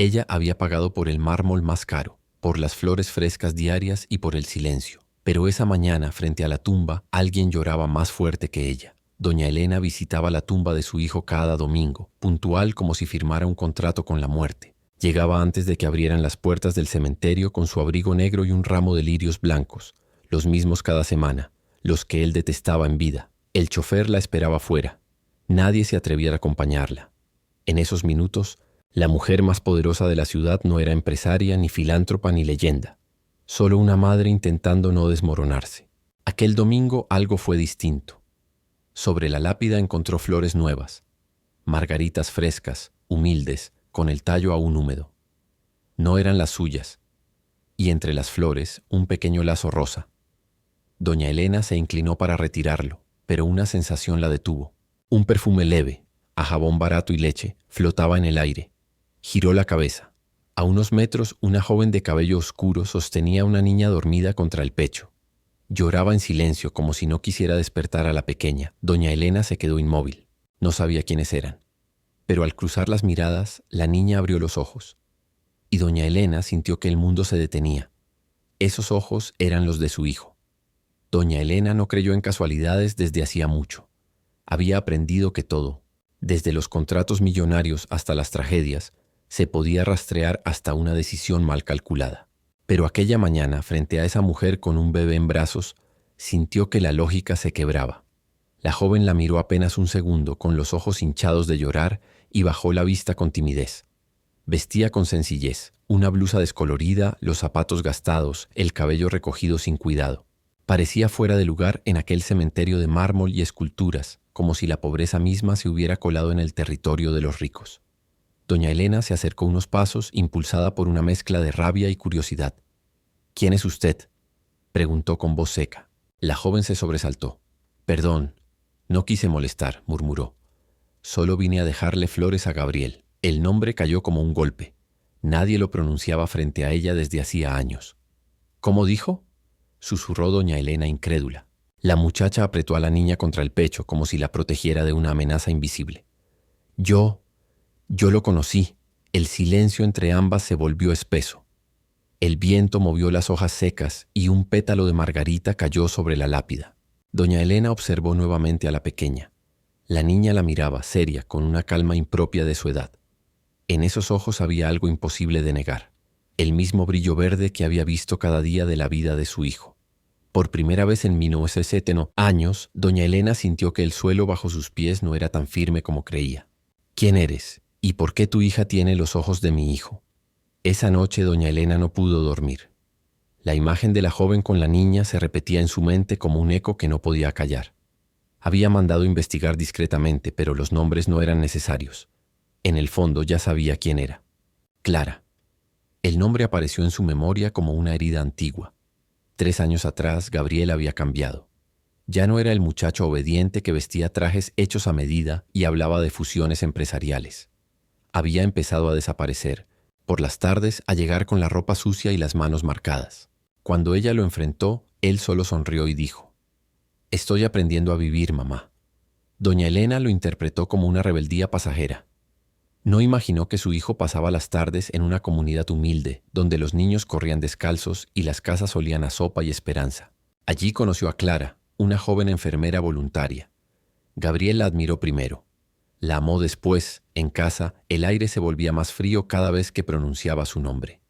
Ella había pagado por el mármol más caro, por las flores frescas diarias y por el silencio. Pero esa mañana, frente a la tumba, alguien lloraba más fuerte que ella. Doña Elena visitaba la tumba de su hijo cada domingo, puntual como si firmara un contrato con la muerte. Llegaba antes de que abrieran las puertas del cementerio con su abrigo negro y un ramo de lirios blancos, los mismos cada semana, los que él detestaba en vida. El chofer la esperaba fuera. Nadie se atrevía a acompañarla. En esos minutos, la mujer más poderosa de la ciudad no era empresaria, ni filántropa, ni leyenda. Solo una madre intentando no desmoronarse. Aquel domingo algo fue distinto. Sobre la lápida encontró flores nuevas, margaritas frescas, humildes, con el tallo aún húmedo. No eran las suyas, y entre las flores un pequeño lazo rosa. Doña Elena se inclinó para retirarlo, pero una sensación la detuvo. Un perfume leve, a jabón barato y leche, flotaba en el aire. Giró la cabeza. A unos metros, una joven de cabello oscuro sostenía a una niña dormida contra el pecho. Lloraba en silencio, como si no quisiera despertar a la pequeña. Doña Elena se quedó inmóvil. No sabía quiénes eran. Pero al cruzar las miradas, la niña abrió los ojos. Y doña Elena sintió que el mundo se detenía. Esos ojos eran los de su hijo. Doña Elena no creyó en casualidades desde hacía mucho. Había aprendido que todo, desde los contratos millonarios hasta las tragedias, se podía rastrear hasta una decisión mal calculada. Pero aquella mañana, frente a esa mujer con un bebé en brazos, sintió que la lógica se quebraba. La joven la miró apenas un segundo, con los ojos hinchados de llorar, y bajó la vista con timidez. Vestía con sencillez, una blusa descolorida, los zapatos gastados, el cabello recogido sin cuidado. Parecía fuera de lugar en aquel cementerio de mármol y esculturas, como si la pobreza misma se hubiera colado en el territorio de los ricos. Doña Elena se acercó unos pasos, impulsada por una mezcla de rabia y curiosidad. «¿Quién es usted?», preguntó con voz seca. La joven se sobresaltó. «Perdón, no quise molestar», murmuró. «Solo vine a dejarle flores a Gabriel». El nombre cayó como un golpe. Nadie lo pronunciaba frente a ella desde hacía años. «¿Cómo dijo?», susurró doña Elena incrédula. La muchacha apretó a la niña contra el pecho como si la protegiera de una amenaza invisible. Yo lo conocí». El silencio entre ambas se volvió espeso. El viento movió las hojas secas y un pétalo de margarita cayó sobre la lápida. Doña Elena observó nuevamente a la pequeña. La niña la miraba, seria, con una calma impropia de su edad. En esos ojos había algo imposible de negar. El mismo brillo verde que había visto cada día de la vida de su hijo. Por primera vez en 1970 años, doña Elena sintió que el suelo bajo sus pies no era tan firme como creía. «¿Quién eres? ¿Y por qué tu hija tiene los ojos de mi hijo?». Esa noche doña Elena no pudo dormir. La imagen de la joven con la niña se repetía en su mente como un eco que no podía callar. Había mandado investigar discretamente, pero los nombres no eran necesarios. En el fondo ya sabía quién era. Clara. El nombre apareció en su memoria como una herida antigua. 3 años atrás, Gabriel había cambiado. Ya no era el muchacho obediente que vestía trajes hechos a medida y hablaba de fusiones empresariales. Había empezado a desaparecer, por las tardes a llegar con la ropa sucia y las manos marcadas. Cuando ella lo enfrentó, él solo sonrió y dijo: «Estoy aprendiendo a vivir, mamá». Doña Elena lo interpretó como una rebeldía pasajera. No imaginó que su hijo pasaba las tardes en una comunidad humilde, donde los niños corrían descalzos y las casas olían a sopa y esperanza. Allí conoció a Clara, una joven enfermera voluntaria. Gabriel la admiró primero. La amó después. En casa, el aire se volvía más frío cada vez que pronunciaba su nombre.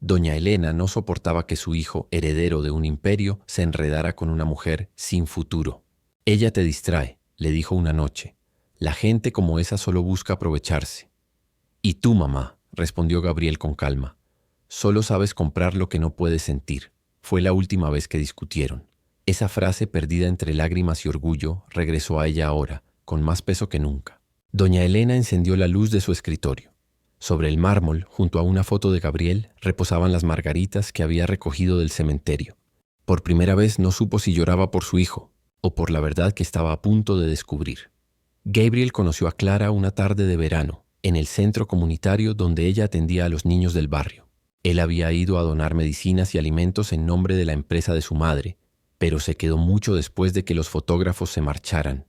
Doña Elena no soportaba que su hijo, heredero de un imperio, se enredara con una mujer sin futuro. «Ella te distrae», le dijo una noche. «La gente como esa solo busca aprovecharse». «¿Y tú, mamá?», respondió Gabriel con calma. «Solo sabes comprar lo que no puedes sentir». Fue la última vez que discutieron. Esa frase, perdida entre lágrimas y orgullo, regresó a ella ahora, con más peso que nunca. Doña Elena encendió la luz de su escritorio. Sobre el mármol, junto a una foto de Gabriel, reposaban las margaritas que había recogido del cementerio. Por primera vez no supo si lloraba por su hijo, o por la verdad que estaba a punto de descubrir. Gabriel conoció a Clara una tarde de verano, en el centro comunitario donde ella atendía a los niños del barrio. Él había ido a donar medicinas y alimentos en nombre de la empresa de su madre, pero se quedó mucho después de que los fotógrafos se marcharan.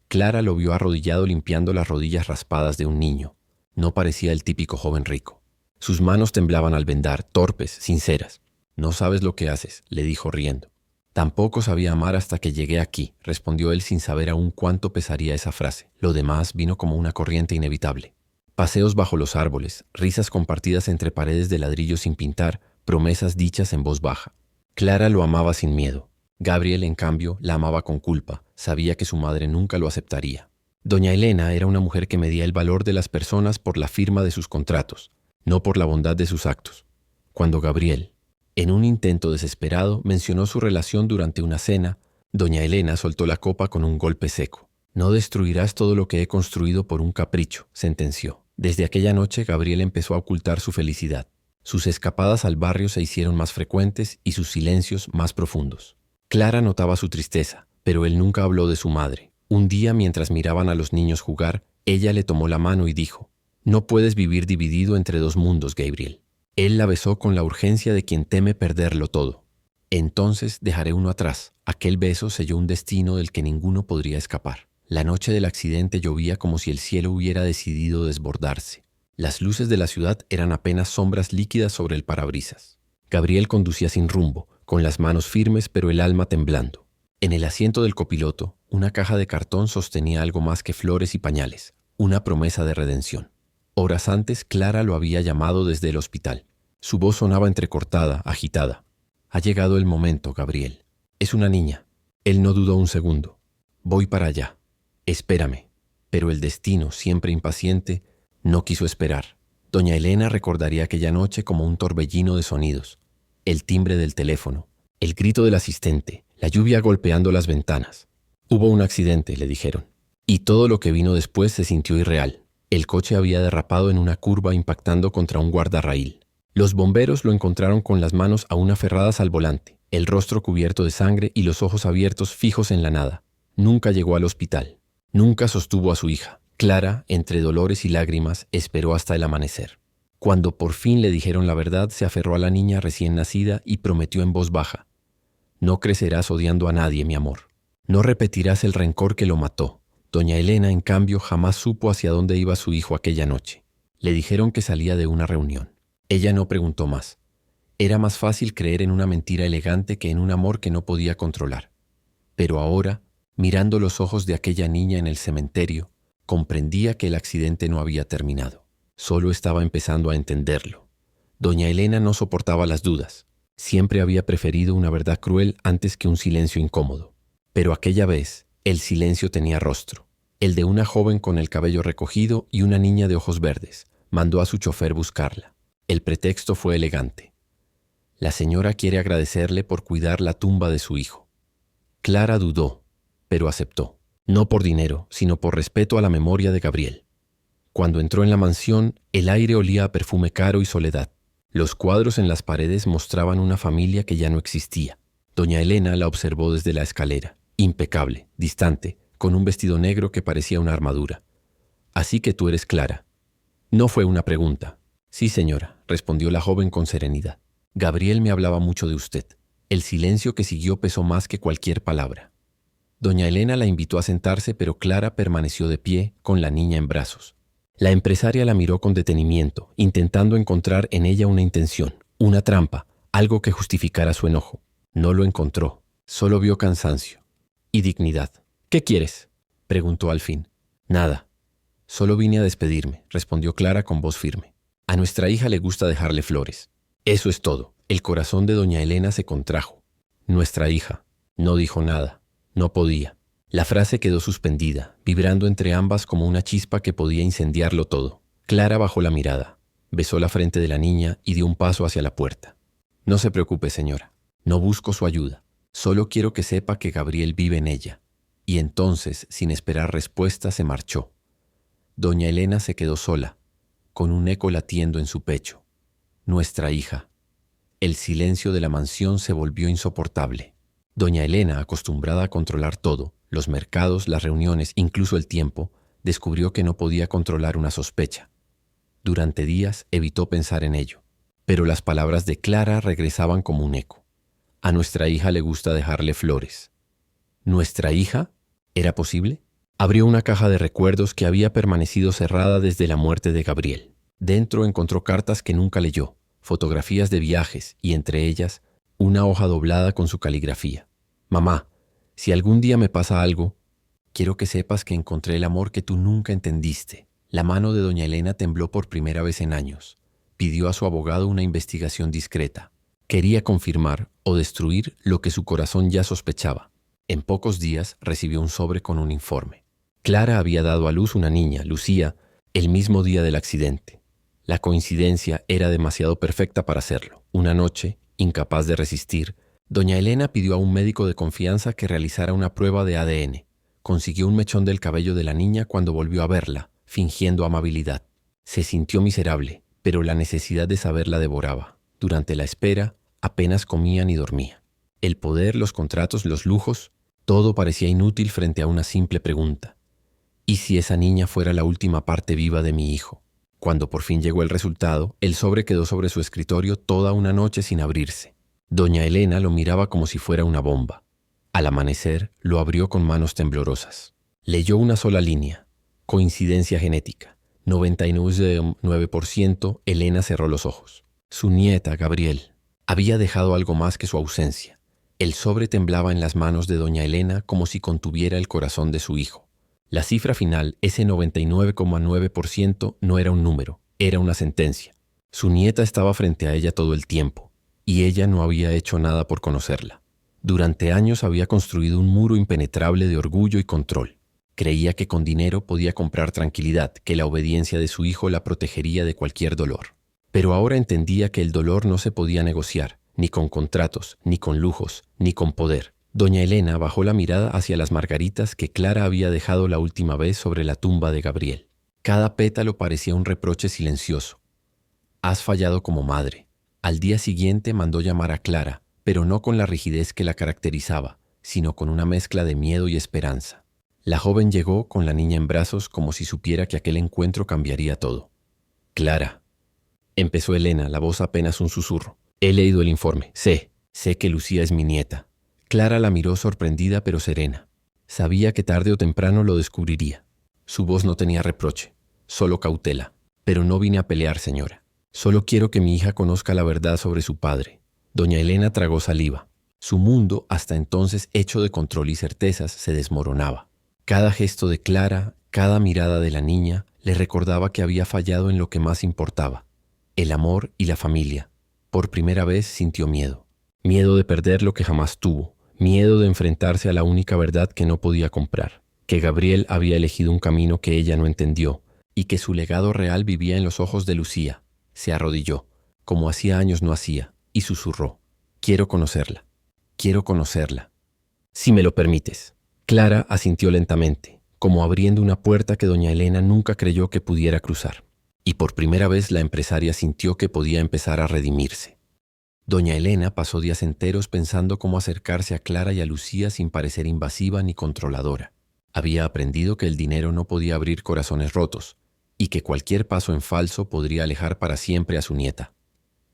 Clara lo vio arrodillado limpiando las rodillas raspadas de un niño. No parecía el típico joven rico. Sus manos temblaban al vendar, torpes, sinceras. «No sabes lo que haces», le dijo riendo. «Tampoco sabía amar hasta que llegué aquí», respondió él sin saber aún cuánto pesaría esa frase. Lo demás vino como una corriente inevitable. Paseos bajo los árboles, risas compartidas entre paredes de ladrillo sin pintar, promesas dichas en voz baja. Clara lo amaba sin miedo. Gabriel, en cambio, la amaba con culpa. Sabía que su madre nunca lo aceptaría. Doña Elena era una mujer que medía el valor de las personas por la firma de sus contratos, no por la bondad de sus actos. Cuando Gabriel, en un intento desesperado, mencionó su relación durante una cena, doña Elena soltó la copa con un golpe seco. «No destruirás todo lo que he construido por un capricho», sentenció. Desde aquella noche, Gabriel empezó a ocultar su felicidad. Sus escapadas al barrio se hicieron más frecuentes y sus silencios más profundos. Clara notaba su tristeza, pero él nunca habló de su madre. Un día, mientras miraban a los niños jugar, ella le tomó la mano y dijo: «No puedes vivir dividido entre dos mundos, Gabriel». Él la besó con la urgencia de quien teme perderlo todo. «Entonces dejaré uno atrás». Aquel beso selló un destino del que ninguno podría escapar. La noche del accidente llovía como si el cielo hubiera decidido desbordarse. Las luces de la ciudad eran apenas sombras líquidas sobre el parabrisas. Gabriel conducía sin rumbo, con las manos firmes pero el alma temblando. En el asiento del copiloto, una caja de cartón sostenía algo más que flores y pañales, una promesa de redención. Horas antes, Clara lo había llamado desde el hospital. Su voz sonaba entrecortada, agitada. «Ha llegado el momento, Gabriel. Es una niña». Él no dudó un segundo. «Voy para allá. Espérame». Pero el destino, siempre impaciente, no quiso esperar. Doña Elena recordaría aquella noche como un torbellino de sonidos. El timbre del teléfono, el grito del asistente, la lluvia golpeando las ventanas. «Hubo un accidente», le dijeron. Y todo lo que vino después se sintió irreal. El coche había derrapado en una curva impactando contra un guardarraíl. Los bomberos lo encontraron con las manos aún aferradas al volante, el rostro cubierto de sangre y los ojos abiertos fijos en la nada. Nunca llegó al hospital. Nunca sostuvo a su hija. Clara, entre dolores y lágrimas, esperó hasta el amanecer. Cuando por fin le dijeron la verdad, se aferró a la niña recién nacida y prometió en voz baja: «No crecerás odiando a nadie, mi amor. No repetirás el rencor que lo mató». Doña Elena, en cambio, jamás supo hacia dónde iba su hijo aquella noche. Le dijeron que salía de una reunión. Ella no preguntó más. Era más fácil creer en una mentira elegante que en un amor que no podía controlar. Pero ahora, mirando los ojos de aquella niña en el cementerio, comprendía que el accidente no había terminado. Solo estaba empezando a entenderlo. Doña Elena no soportaba las dudas. Siempre había preferido una verdad cruel antes que un silencio incómodo. Pero aquella vez, el silencio tenía rostro. El de una joven con el cabello recogido y una niña de ojos verdes. Mandó a su chofer buscarla. El pretexto fue elegante. La señora quiere agradecerle por cuidar la tumba de su hijo. Clara dudó, pero aceptó. No por dinero, sino por respeto a la memoria de Gabriel. Cuando entró en la mansión, el aire olía a perfume caro y soledad. Los cuadros en las paredes mostraban una familia que ya no existía. Doña Elena la observó desde la escalera, impecable, distante, con un vestido negro que parecía una armadura. «Así que tú eres Clara». No fue una pregunta. «Sí, señora», respondió la joven con serenidad. «Gabriel me hablaba mucho de usted». El silencio que siguió pesó más que cualquier palabra. Doña Elena la invitó a sentarse, pero Clara permaneció de pie, con la niña en brazos. La empresaria la miró con detenimiento, intentando encontrar en ella una intención, una trampa, algo que justificara su enojo. No lo encontró, solo vio cansancio y dignidad. «¿Qué quieres?», preguntó al fin. «Nada. Solo vine a despedirme», respondió Clara con voz firme. «A nuestra hija le gusta dejarle flores. Eso es todo». El corazón de doña Elena se contrajo. «Nuestra hija». No dijo nada. No podía. La frase quedó suspendida, vibrando entre ambas como una chispa que podía incendiarlo todo. Clara bajó la mirada, besó la frente de la niña y dio un paso hacia la puerta. «No se preocupe, señora. No busco su ayuda. Solo quiero que sepa que Gabriel vive en ella». Y entonces, sin esperar respuesta, se marchó. Doña Elena se quedó sola, con un eco latiendo en su pecho. Nuestra hija. El silencio de la mansión se volvió insoportable. Doña Elena, acostumbrada a controlar todo, los mercados, las reuniones, incluso el tiempo, descubrió que no podía controlar una sospecha. Durante días evitó pensar en ello, pero las palabras de Clara regresaban como un eco. «A nuestra hija le gusta dejarle flores». ¿Nuestra hija? ¿Era posible? Abrió una caja de recuerdos que había permanecido cerrada desde la muerte de Gabriel. Dentro encontró cartas que nunca leyó, fotografías de viajes y entre ellas una hoja doblada con su caligrafía. Mamá, si algún día me pasa algo, quiero que sepas que encontré el amor que tú nunca entendiste. La mano de doña Elena tembló por primera vez en años. Pidió a su abogado una investigación discreta. Quería confirmar o destruir lo que su corazón ya sospechaba. En pocos días recibió un sobre con un informe. Clara había dado a luz una niña, Lucía, el mismo día del accidente. La coincidencia era demasiado perfecta para hacerlo. Una noche, incapaz de resistir, doña Elena pidió a un médico de confianza que realizara una prueba de ADN. Consiguió un mechón del cabello de la niña cuando volvió a verla, fingiendo amabilidad. Se sintió miserable, pero la necesidad de saber la devoraba. Durante la espera, apenas comía ni dormía. El poder, los contratos, los lujos, todo parecía inútil frente a una simple pregunta. ¿Y si esa niña fuera la última parte viva de mi hijo? Cuando por fin llegó el resultado, el sobre quedó sobre su escritorio toda una noche sin abrirse. Doña Elena lo miraba como si fuera una bomba. Al amanecer, lo abrió con manos temblorosas. Leyó una sola línea. Coincidencia genética. 99,9%. Elena cerró los ojos. Su nieta, Gabriel, había dejado algo más que su ausencia. El sobre temblaba en las manos de doña Elena como si contuviera el corazón de su hijo. La cifra final, ese 99,9%, no era un número, era una sentencia. Su nieta estaba frente a ella todo el tiempo, y ella no había hecho nada por conocerla. Durante años había construido un muro impenetrable de orgullo y control. Creía que con dinero podía comprar tranquilidad, que la obediencia de su hijo la protegería de cualquier dolor. Pero ahora entendía que el dolor no se podía negociar, ni con contratos, ni con lujos, ni con poder. Doña Elena bajó la mirada hacia las margaritas que Clara había dejado la última vez sobre la tumba de Gabriel. Cada pétalo parecía un reproche silencioso. Has fallado como madre. Al día siguiente mandó llamar a Clara, pero no con la rigidez que la caracterizaba, sino con una mezcla de miedo y esperanza. La joven llegó con la niña en brazos como si supiera que aquel encuentro cambiaría todo. Clara, empezó Elena, la voz apenas un susurro. He leído el informe. Sé que Lucía es mi nieta. Clara la miró sorprendida pero serena. Sabía que tarde o temprano lo descubriría. Su voz no tenía reproche, solo cautela. Pero no vine a pelear, señora. Solo quiero que mi hija conozca la verdad sobre su padre. Doña Elena tragó saliva. Su mundo, hasta entonces hecho de control y certezas, se desmoronaba. Cada gesto de Clara, cada mirada de la niña, le recordaba que había fallado en lo que más importaba: el amor y la familia. Por primera vez sintió miedo. Miedo de perder lo que jamás tuvo. Miedo de enfrentarse a la única verdad que no podía comprar. Que Gabriel había elegido un camino que ella no entendió y que su legado real vivía en los ojos de Lucía. Se arrodilló, como hacía años no hacía, y susurró. Quiero conocerla. Quiero conocerla. Si me lo permites. Clara asintió lentamente, como abriendo una puerta que doña Elena nunca creyó que pudiera cruzar. Y por primera vez la empresaria sintió que podía empezar a redimirse. Doña Elena pasó días enteros pensando cómo acercarse a Clara y a Lucía sin parecer invasiva ni controladora. Había aprendido que el dinero no podía abrir corazones rotos y que cualquier paso en falso podría alejar para siempre a su nieta.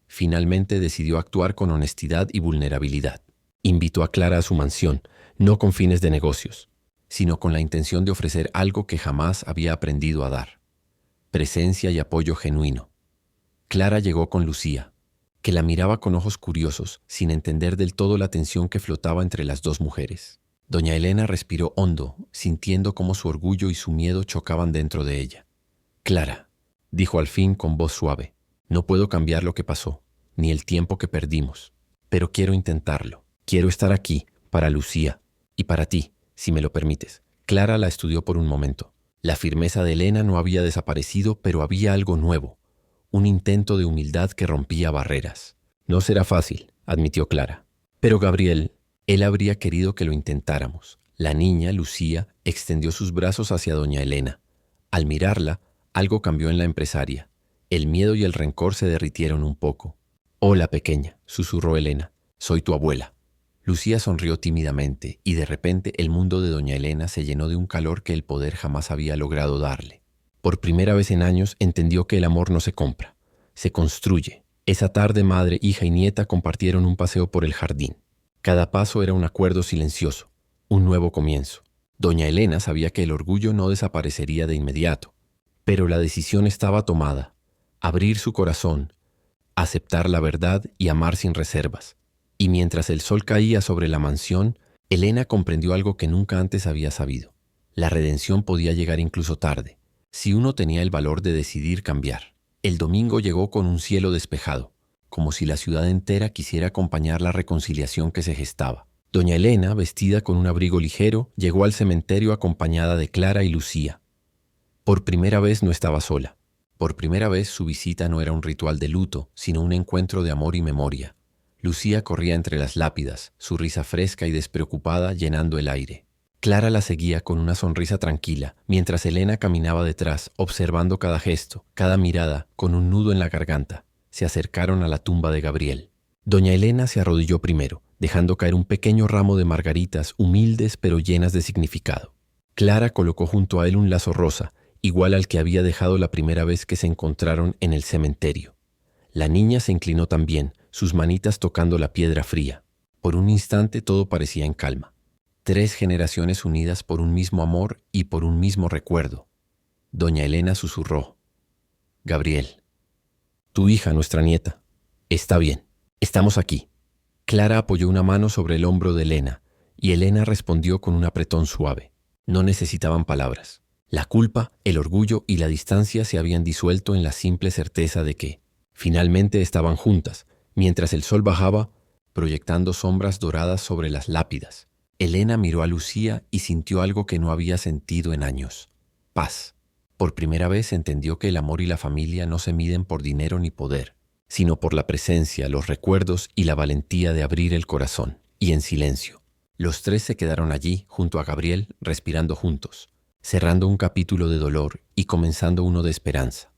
Finalmente decidió actuar con honestidad y vulnerabilidad. Invitó a Clara a su mansión, no con fines de negocios, sino con la intención de ofrecer algo que jamás había aprendido a dar: presencia y apoyo genuino. Clara llegó con Lucía, que la miraba con ojos curiosos, sin entender del todo la tensión que flotaba entre las dos mujeres. Doña Elena respiró hondo, sintiendo cómo su orgullo y su miedo chocaban dentro de ella. Clara, dijo al fin con voz suave, no puedo cambiar lo que pasó, ni el tiempo que perdimos, pero quiero intentarlo. Quiero estar aquí, para Lucía, y para ti, si me lo permites. Clara la estudió por un momento. La firmeza de Elena no había desaparecido, pero había algo nuevo. Un intento de humildad que rompía barreras. No será fácil, admitió Clara. Pero Gabriel, él habría querido que lo intentáramos. La niña, Lucía, extendió sus brazos hacia doña Elena. Al mirarla, algo cambió en la empresaria. El miedo y el rencor se derritieron un poco. Hola, pequeña, susurró Elena. Soy tu abuela. Lucía sonrió tímidamente y de repente el mundo de doña Elena se llenó de un calor que el poder jamás había logrado darle. Por primera vez en años entendió que el amor no se compra, se construye. Esa tarde madre, hija y nieta compartieron un paseo por el jardín. Cada paso era un acuerdo silencioso, un nuevo comienzo. Doña Elena sabía que el orgullo no desaparecería de inmediato, pero la decisión estaba tomada. abrir su corazón, aceptar la verdad y amar sin reservas. Y mientras el sol caía sobre la mansión, Elena comprendió algo que nunca antes había sabido. La redención podía llegar incluso tarde, si uno tenía el valor de decidir cambiar. El domingo llegó con un cielo despejado, como si la ciudad entera quisiera acompañar la reconciliación que se gestaba. Doña Elena, vestida con un abrigo ligero, llegó al cementerio acompañada de Clara y Lucía. Por primera vez no estaba sola. Por primera vez su visita no era un ritual de luto, sino un encuentro de amor y memoria. Lucía corría entre las lápidas, su risa fresca y despreocupada llenando el aire. Clara la seguía con una sonrisa tranquila, mientras Elena caminaba detrás, observando cada gesto, cada mirada, con un nudo en la garganta. Se acercaron a la tumba de Gabriel. Doña Elena se arrodilló primero, dejando caer un pequeño ramo de margaritas humildes pero llenas de significado. Clara colocó junto a él un lazo rosa, igual al que había dejado la primera vez que se encontraron en el cementerio. La niña se inclinó también, sus manitas tocando la piedra fría. Por un instante todo parecía en calma. 3 generaciones unidas por un mismo amor y por un mismo recuerdo. Doña Elena susurró: Gabriel, tu hija, nuestra nieta, está bien, estamos aquí. Clara apoyó una mano sobre el hombro de Elena, y Elena respondió con un apretón suave. No necesitaban palabras. La culpa, el orgullo y la distancia se habían disuelto en la simple certeza de que, finalmente estaban juntas, mientras el sol bajaba, proyectando sombras doradas sobre las lápidas. Elena miró a Lucía y sintió algo que no había sentido en años: paz. Por primera vez entendió que el amor y la familia no se miden por dinero ni poder, sino por la presencia, los recuerdos y la valentía de abrir el corazón. Y en silencio, los 3 se quedaron allí, junto a Gabriel, respirando juntos, cerrando un capítulo de dolor y comenzando uno de esperanza.